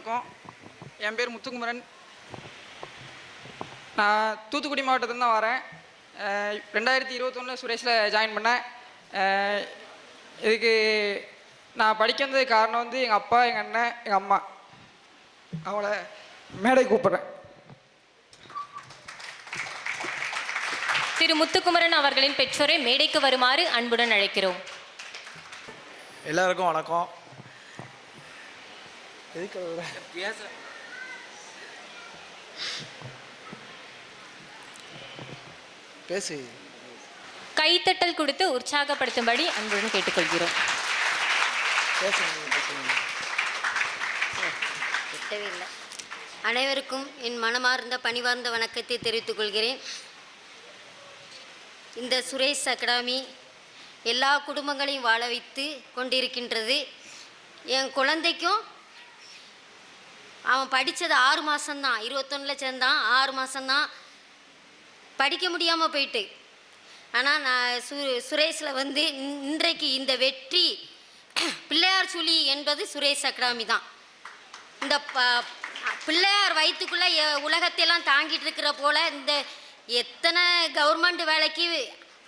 வணக்கம். என் பேர் முத்துக்குமரன். நான் தூத்துக்குடி மாவட்டத்துலேருந்து தான் வரேன். 2021 சுரேஷில் ஜாயின் பண்ணேன். இதுக்கு நான் படிக்க வந்ததுக்கு காரணம் வந்து எங்கள் அப்பா, எங்கள் அண்ணன், எங்கள் அம்மா. அவங்கள மேடை கூப்பிட்றேன். திரு முத்துக்குமரன் அவர்களின் பெற்றோரை மேடைக்கு வருமாறு அன்புடன் அழைக்கிறோம். எல்லாருக்கும் வணக்கம். பேசு. கைத்தட்டல் கொடுத்து உற்சாகப்படுத்தும்படி அன்புடன் கேட்டுக்கொள்கிறோம். அனைவருக்கும் என் மனமார்ந்த பணிவார்ந்த வணக்கத்தை தெரிவித்துக் கொள்கிறேன். இந்த சுரேஷ் அகாடமி எல்லா குடும்பங்களையும் வாழ வைத்து கொண்டிருக்கின்றது. என் குழந்தைக்கும் அவன் படித்தது 6 மாதம்தான், 21 சேர்ந்தான், 6 மாதம்தான் படிக்க முடியாமல் போயிட்டு. ஆனால் நான் சுரேஷில் வந்து இன்றைக்கு இந்த வெற்றி பிள்ளையார் சுழி என்பது சுரேஷ் அகாடமி தான். இந்த பிள்ளையார் வயிற்றுக்குள்ளே உலகத்தையெல்லாம் தாங்கிட்டு இருக்கிற போல் இந்த எத்தனை கவர்மெண்ட் வேலைக்கு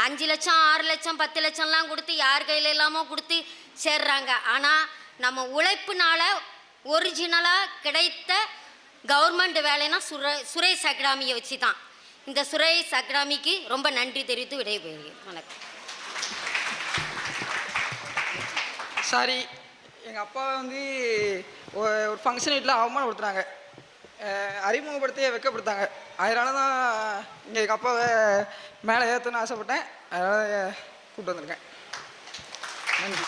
5 லட்சம் 6 லட்சம் 10 லட்சம்லாம் கொடுத்து யார் கையில் இல்லாமல் கொடுத்து சேர்றாங்க. ஆனால் நம்ம உழைப்புனால ஒரிஜினலாக கிடைத்த கவர்மெண்ட் வேலைன்னா சுரேஷ் அகாடமியை வச்சு தான். இந்த சுரேஷ் அகாடமிக்கு ரொம்ப நன்றி தெரிவித்து விடைபெறுகிறேன். வணக்கம். சாரி, எங்கள் அப்பா வந்து ஒரு ஃபங்க்ஷன் வீட்டில் அவமானப்படுத்துனாங்க, அறிமுகப்படுத்தி வெக்கப்படுத்தாங்க. அதனால தான் இங்கே எங்கள் அப்பாவை மேலே ஏற்றணும்னு ஆசைப்பட்டேன். அதனால் கூப்பிட்டு வந்திருக்கேன். நன்றி.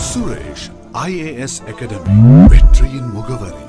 சுரேஷ் IAS அகாடமி, வெற்றியின் முகவரி.